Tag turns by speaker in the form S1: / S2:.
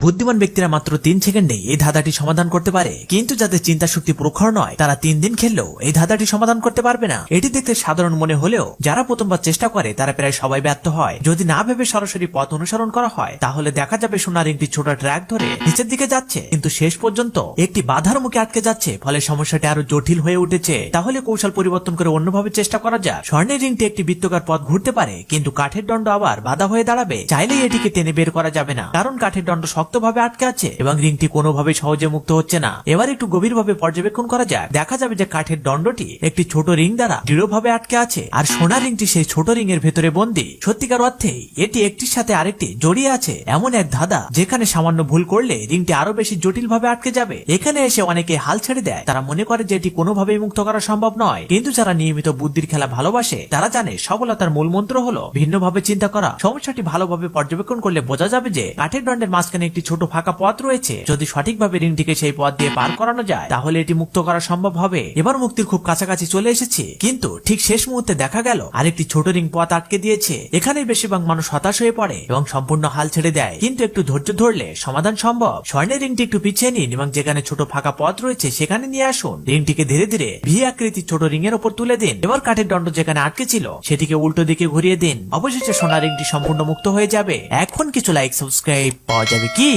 S1: বুদ্ধিমান ব্যক্তিরা মাত্র 3 সেকেন্ডে এই ধাঁধাটি সমাধান করতে পারে, কিন্তু যাদের চিন্তা শক্তি প্রখর নয় তারা 3 দিন খেললেও এই ধাঁধাটি সমাধান করতে পারবে না। এটি দেখতে সাধারণ মনে হলেও যারা প্রথমবার চেষ্টা করে তারা প্রায় সবাই ব্যর্থ হয়। যদি না ভেবে সরাসরি পথ অনুসরণ করা হয় তাহলে দেখা যাবে সোনার রিংটি ছোট ট্র্যাক ধরে নিচের দিকে যাচ্ছে, কিন্তু শেষ পর্যন্ত একটি বাধার মুখে আটকে যাচ্ছে, ফলে সমস্যাটি আরো জটিল হয়ে উঠেছে। তাহলে কৌশল পরিবর্তন করে অন্যভাবে চেষ্টা করা যাক। স্বর্ণের রিংটি একটি বৃত্তাকার পথ ঘুরতে পারে, কিন্তু কাঠের দণ্ড আবার বাধা হয়ে দাঁড়াবে। চাইলেই এটিকে টেনে বের করা যাবে না, কারণ কাঠের দণ্ড শক্তভাবে আটকে আছে এবং রিংটি কোনোভাবে সহজে মুক্ত হচ্ছে না। এবার একটু গভীরভাবে পর্যবেক্ষণ করা যাক। দেখা যাবে যে কাঠের দণ্ডটি একটি ছোট রিং দ্বারা দৃঢ়ভাবে আটকে আছে, আর সোনার রিংটি সেই ছোট রিং এর ভেতরে বন্দী। সত্যিকার অর্থেই এটি একটির সাথে আরেকটি জড়িয়ে আছে, এমন এক ধাঁধা যেখানে সামান্য ভুল করলে রিংটি আরো বেশি জটিল ভাবে আটকে যাবে। এখানে এসে অনেকে হাল ছেড়ে দেয়, তারা মনে করে যে এটি কোনোভাবেই মুক্ত করা সম্ভব নয়। কিন্তু যারা নিয়মিত বুদ্ধির খেলা ভালোবাসে তারা জানে সফলতার মূল মন্ত্র হলো ভিন্নভাবে চিন্তা করা। সমস্যাটি ভালোভাবে পর্যবেক্ষণ করলে বোঝা যাবে যে কাঠের দণ্ডের মাঝখানে একটি ছোট ফাঁকা পথ রয়েছে। যদি সঠিকভাবে রিংটিকে সেই পথ দিয়ে পার করানো যায় তাহলে এটি মুক্ত করা সম্ভব হবে। এবার মুক্তির খুব কাছাকাছি চলে এসেছে, কিন্তু ঠিক শেষ মুহূর্তে দেখা গেল আরেকটি ছোট রিং পথ আটকে দিয়েছে। এখানেই বেশিরভাগ মানুষ হতাশ হয়ে পড়ে এবং সম্পূর্ণ হাল ছেড়ে দেয়। কিন্তু একটু ধৈর্য ধরলে সমাধান সম্ভব। স্বর্ণের রিংটি একটু পিছিয়ে নিন এবং যেখানে ছোট ফাঁকা পথ রয়েছে সেখানে নিয়ে আসুন। রিংটিকে ধীরে ধীরে ভি আকৃতির ছোট রিং এর উপর তুলে দিন। এবার কাঠের দণ্ড যেখানে আটকে ছিল সেটিকে উল্টো দিকে ঘুরিয়ে দিন। অবশেষে সোনার রিংটি সম্পূর্ণ মুক্ত হয়ে যাবে। এখন কিছু লাইক সাবস্ক্রাইব পাওয়া যাবে কি?